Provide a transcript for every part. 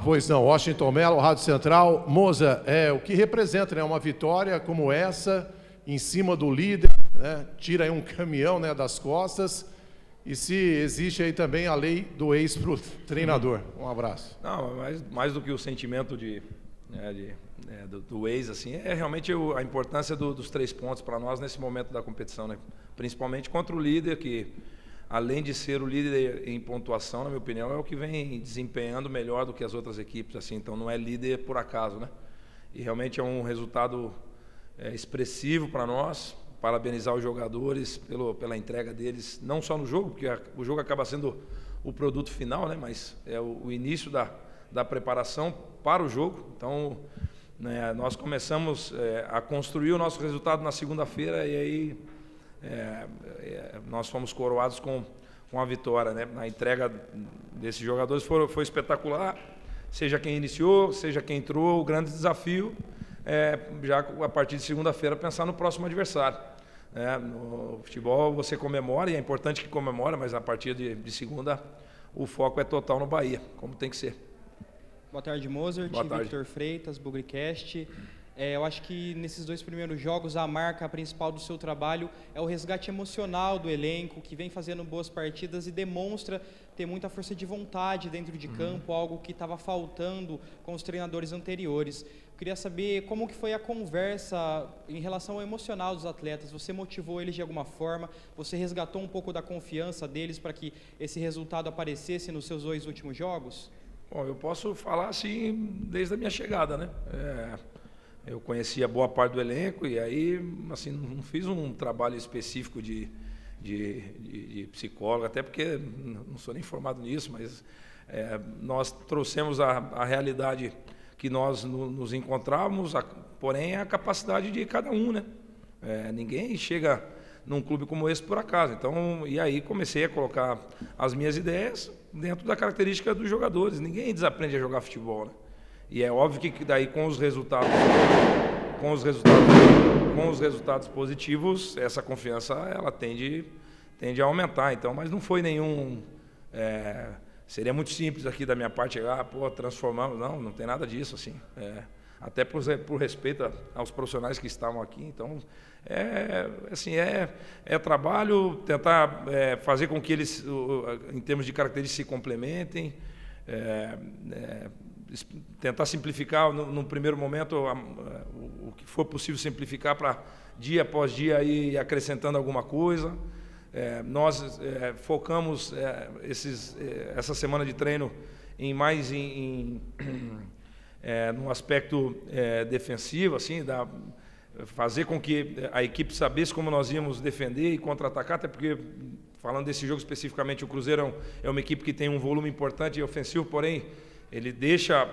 Pois não, Washington Mello, Rádio Central. Moza, o que representa, né, uma vitória como essa, em cima do líder, né, tira aí um caminhão, né, das costas, e se existe aí também a lei do ex para o treinador. Um abraço. Não, mais do que o sentimento do ex, assim, é realmente a importância dos 3 pontos para nós nesse momento da competição, né? Principalmente contra o líder, que além de ser o líder em pontuação, na minha opinião, é o que vem desempenhando melhor do que as outras equipes, assim, então não é líder por acaso, né? E realmente é um resultado expressivo para nós, parabenizar os jogadores pela entrega deles, não só no jogo, porque o jogo acaba sendo o produto final, né? Mas é o início da preparação para o jogo, então, né, nós começamos a construir o nosso resultado na segunda-feira e aí nós fomos coroados com a vitória, né? A entrega desses jogadores foi espetacular, seja quem iniciou, seja quem entrou. O grande desafio já a partir de segunda-feira pensar no próximo adversário, né? No futebol você comemora, e é importante que comemore, mas a partir de segunda o foco é total no Bahia, como tem que ser. Boa tarde, Mozart. Boa tarde. Victor Freitas, Bugricast. Eu acho que nesses 2 primeiros jogos a marca principal do seu trabalho é o resgate emocional do elenco, que vem fazendo boas partidas e demonstra ter muita força de vontade dentro de campo, algo que estava faltando com os treinadores anteriores. Eu queria saber como que foi a conversa em relação ao emocional dos atletas. Você motivou eles de alguma forma? Você resgatou um pouco da confiança deles para que esse resultado aparecesse nos seus 2 últimos jogos? Bom, eu posso falar assim desde a minha chegada, né? Eu conhecia boa parte do elenco e aí, assim, não fiz um trabalho específico de psicólogo, até porque não sou nem formado nisso, mas nós trouxemos a realidade que nós nos encontrávamos, porém a capacidade de cada um, né? Ninguém chega num clube como esse por acaso. Então, e aí comecei a colocar as minhas ideias dentro da característica dos jogadores. Ninguém desaprende a jogar futebol, né? E é óbvio que daí com os resultados positivos, essa confiança ela tende a aumentar. Então, mas não foi nenhum seria muito simples aqui da minha parte chegar, transformamos, não tem nada disso, assim. Até por respeito aos profissionais que estavam aqui. Então, é trabalho, tentar fazer com que eles, em termos de características, se complementem, tentar simplificar no primeiro momento o que for possível simplificar para dia após dia ir acrescentando alguma coisa. Nós focamos essa semana de treino no aspecto defensivo, assim, fazer com que a equipe sabesse como nós íamos defender e contra-atacar, até porque, falando desse jogo especificamente, o Cruzeiro é uma equipe que tem um volume importante e ofensivo, porém ele deixa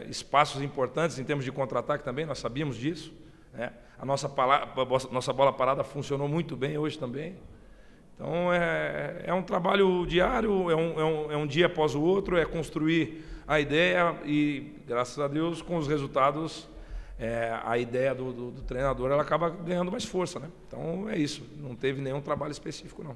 espaços importantes em termos de contra-ataque também, nós sabíamos disso, né? A nossa bola parada funcionou muito bem hoje também. Então, é um trabalho diário, é um dia após o outro, é construir a ideia e, graças a Deus, com os resultados, a ideia do treinador ela acaba ganhando mais força, né? Então, é isso, não teve nenhum trabalho específico, não.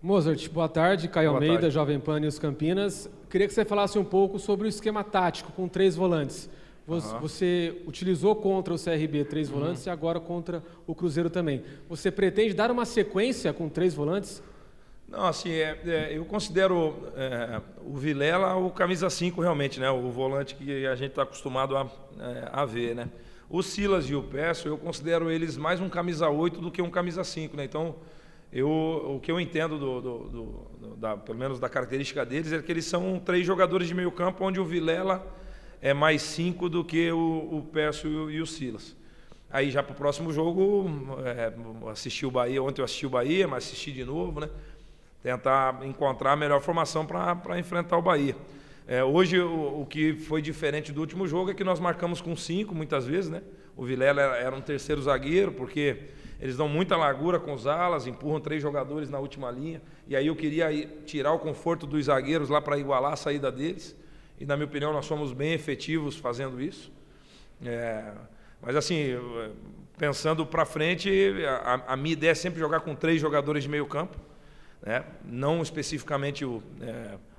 Mozart, boa tarde. Caio Boa Almeida, tarde. Jovem Pan News Campinas. Queria que você falasse um pouco sobre o esquema tático com 3 volantes. Você utilizou contra o CRB 3 volantes e agora contra o Cruzeiro também. Você pretende dar uma sequência com 3 volantes? Não, assim, eu considero o Vilela o camisa 5 realmente, né? O volante que a gente está acostumado a ver, né? O Silas e o Peço, eu considero eles mais um camisa 8 do que um camisa 5, né? Então, o que eu entendo pelo menos da característica deles é que eles são 3 jogadores de meio campo, onde o Vilela é mais 5 do que o Peço e o Silas. Aí já para o próximo jogo, assisti o Bahia, ontem eu assisti o Bahia, mas assisti de novo, né? Tentar encontrar a melhor formação para enfrentar o Bahia. Hoje o que foi diferente do último jogo é que nós marcamos com 5 muitas vezes, né? O Vilela era um terceiro zagueiro, porque eles dão muita largura com os alas, empurram 3 jogadores na última linha, e aí eu queria tirar o conforto dos zagueiros lá para igualar a saída deles, e na minha opinião nós fomos bem efetivos fazendo isso. Mas assim, pensando para frente, a minha ideia é sempre jogar com 3 jogadores de meio campo, né? Não especificamente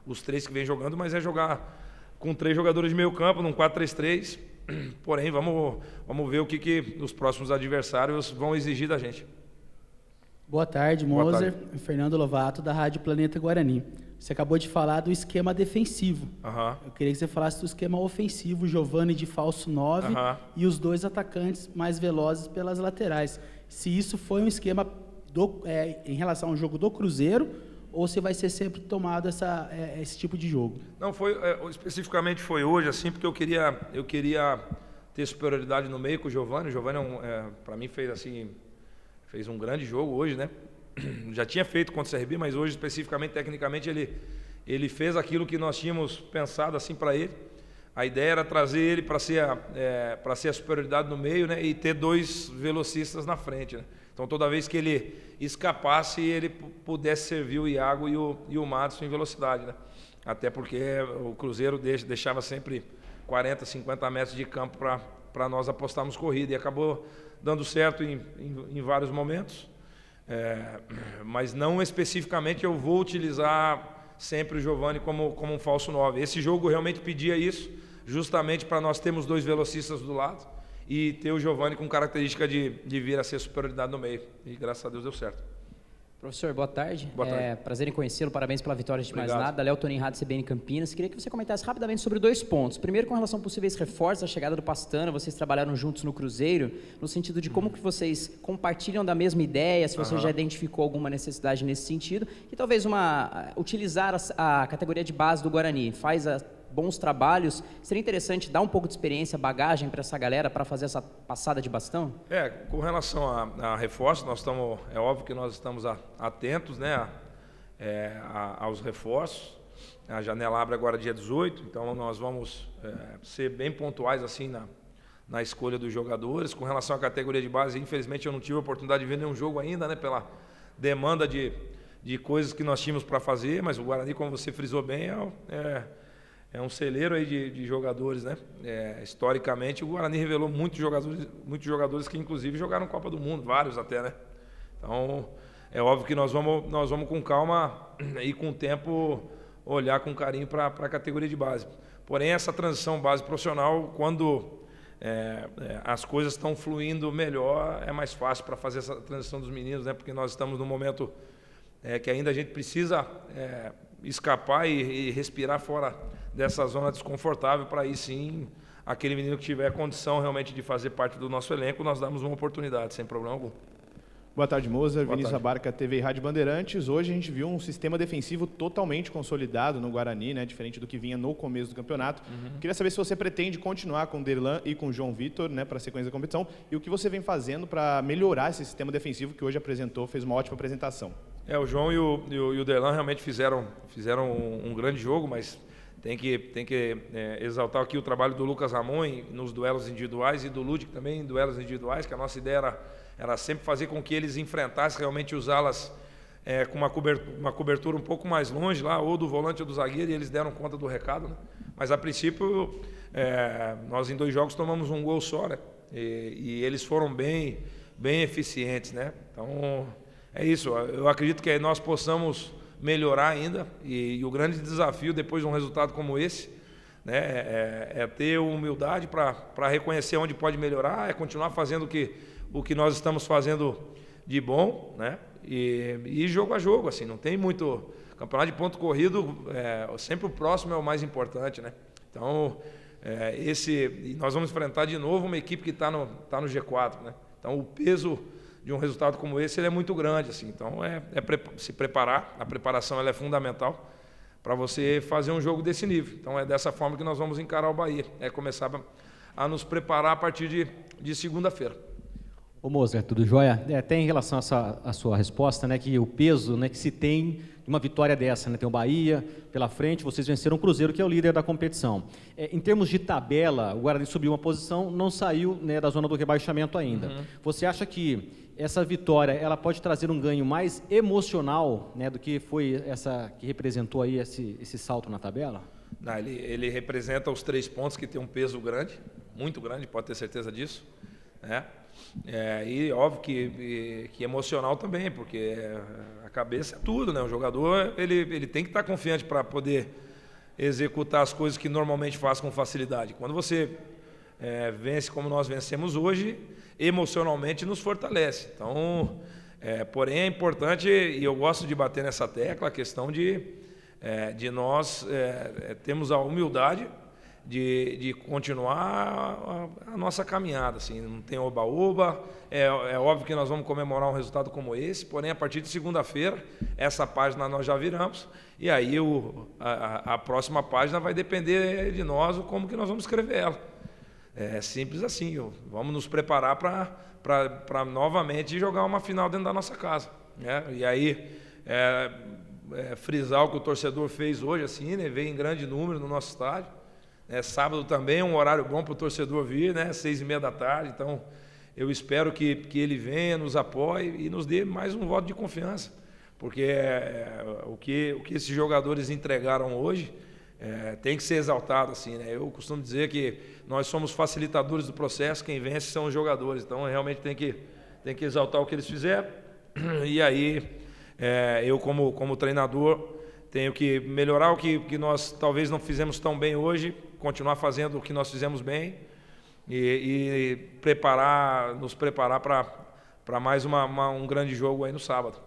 os 3 que vem jogando, mas é jogar com 3 jogadores de meio campo, num 4-3-3. Porém, vamos ver o que os próximos adversários vão exigir da gente. Boa tarde, Boa Moser. tarde. Fernando Lovato, da Rádio Planeta Guarani. Você acabou de falar do esquema defensivo. Eu queria que você falasse do esquema ofensivo, Giovani de falso 9 e os 2 atacantes mais velozes pelas laterais. Se isso foi um esquema em relação ao jogo do Cruzeiro, ou se vai ser sempre tomado esse tipo de jogo? Não, especificamente foi hoje, assim, porque eu queria ter superioridade no meio com o Giovani. O Giovani, para mim, fez um grande jogo hoje, né? Já tinha feito contra o CRB, mas hoje, especificamente, tecnicamente, ele fez aquilo que nós tínhamos pensado assim para ele. A ideia era trazer ele para ser a superioridade no meio, né? E ter 2 velocistas na frente, né? Então, toda vez que ele escapasse, ele pudesse servir o Iago e o Madison em velocidade, né? Até porque o Cruzeiro deixava sempre 40, 50 metros de campo para nós apostarmos corrida, e acabou dando certo em vários momentos. Mas não especificamente eu vou utilizar sempre o Giovani como um falso 9. Esse jogo realmente pedia isso, justamente para nós termos 2 velocistas do lado e ter o Giovani com característica de vir a ser superioridade no meio. E graças a Deus deu certo. Professor, boa tarde. Boa tarde. Prazer em conhecê-lo, parabéns pela vitória de mais Obrigado. nada. Léo Tonin, Rádio CBN Campinas. Queria que você comentasse rapidamente sobre 2 pontos. Primeiro, com relação a possíveis reforços, a chegada do Pastana, vocês trabalharam juntos no Cruzeiro, no sentido de como que vocês compartilham da mesma ideia, se você já identificou alguma necessidade nesse sentido, e talvez utilizar a categoria de base do Guarani, faz bons trabalhos, seria interessante dar um pouco de experiência, bagagem para essa galera, para fazer essa passada de bastão? Com relação a reforços, é óbvio que nós estamos atentos, né, aos reforços. A janela abre agora dia 18, então nós vamos ser bem pontuais assim na escolha dos jogadores. Com relação à categoria de base, infelizmente eu não tive a oportunidade de ver nenhum jogo ainda, né, pela demanda de coisas que nós tínhamos para fazer, mas o Guarani, como você frisou bem, é um celeiro aí de jogadores, né? Historicamente, o Guarani revelou muitos jogadores que, inclusive, jogaram Copa do Mundo, vários até, né? Então, é óbvio que nós vamos com calma e com o tempo olhar com carinho para a categoria de base. Porém, essa transição base profissional, quando as coisas estão fluindo melhor, é mais fácil para fazer essa transição dos meninos, né? Porque nós estamos num momento que ainda a gente precisa escapar e respirar fora dessa zona desconfortável, para aí sim, aquele menino que tiver condição realmente de fazer parte do nosso elenco, nós damos uma oportunidade, sem problema algum. Boa tarde, Moser. Boa Vinícius tarde. Abarca, TV e Rádio Bandeirantes. Hoje a gente viu um sistema defensivo totalmente consolidado no Guarani, né? Diferente do que vinha no começo do campeonato. Queria saber se você pretende continuar com o Derlan e com o João Vitor, né, para a sequência da competição, e o que você vem fazendo para melhorar esse sistema defensivo que hoje apresentou, fez uma ótima apresentação. O João e o Derlan realmente fizeram um grande jogo, mas tem que exaltar aqui o trabalho do Lucas Ramon nos duelos individuais e do Ludic também em duelos individuais, que a nossa ideia era sempre fazer com que eles enfrentassem, realmente usá-las com uma cobertura um pouco mais longe, lá, ou do volante ou do zagueiro, e eles deram conta do recado, né? Mas, a princípio, nós em 2 jogos tomamos um gol só, né? E eles foram bem eficientes, né? Então, é isso. Eu acredito que nós possamos melhorar ainda, e o grande desafio depois de um resultado como esse, né, é ter humildade para reconhecer onde pode melhorar, continuar fazendo o que nós estamos fazendo de bom, né, e jogo a jogo, assim, não tem muito campeonato de ponto corrido, sempre o próximo é o mais importante, né? Então nós vamos enfrentar de novo uma equipe que está no G4, né? Então o peso de um resultado como esse, ele é muito grande, assim. Então, se preparar, a preparação ela é fundamental para você fazer um jogo desse nível. Então, é dessa forma que nós vamos encarar o Bahia, começar a nos preparar a partir de segunda-feira. Ô Moser, tudo jóia? Até em relação à sua resposta, né, que o peso, né, que se tem de uma vitória dessa, né, tem o Bahia pela frente, vocês venceram o Cruzeiro, que é o líder da competição. Em termos de tabela, o Guarani subiu uma posição, não saiu, né, da zona do rebaixamento ainda. Você acha que essa vitória, ela pode trazer um ganho mais emocional, né, do que foi essa que representou aí esse salto na tabela? Não, ele representa os 3 pontos que tem um peso grande, muito grande, pode ter certeza disso, né? E óbvio que emocional também, porque a cabeça é tudo, né? O jogador ele tem que estar confiante para poder executar as coisas que normalmente faz com facilidade. Quando você vence como nós vencemos hoje, emocionalmente nos fortalece. Então, porém é importante, e eu gosto de bater nessa tecla, a questão de nós termos a humildade de continuar a nossa caminhada, assim, não tem oba-oba, é óbvio que nós vamos comemorar um resultado como esse, porém a partir de segunda-feira, essa página nós já viramos, e aí a próxima página vai depender de nós, como que nós vamos escrever ela. É simples assim, vamos nos preparar para novamente jogar uma final dentro da nossa casa, né? E aí frisar o que o torcedor fez hoje, assim, né? Veio em grande número no nosso estádio. Sábado também é um horário bom para o torcedor vir, né? 6h30 da tarde. Então, eu espero que ele venha, nos apoie e nos dê mais um voto de confiança. Porque o que esses jogadores entregaram hoje tem que ser exaltado, assim, né? Eu costumo dizer que nós somos facilitadores do processo, quem vence são os jogadores. Então, realmente tem que exaltar o que eles fizeram. E aí, eu como treinador, tenho que melhorar o que nós talvez não fizemos tão bem hoje, continuar fazendo o que nós fizemos bem e nos preparar para mais um grande jogo aí no sábado.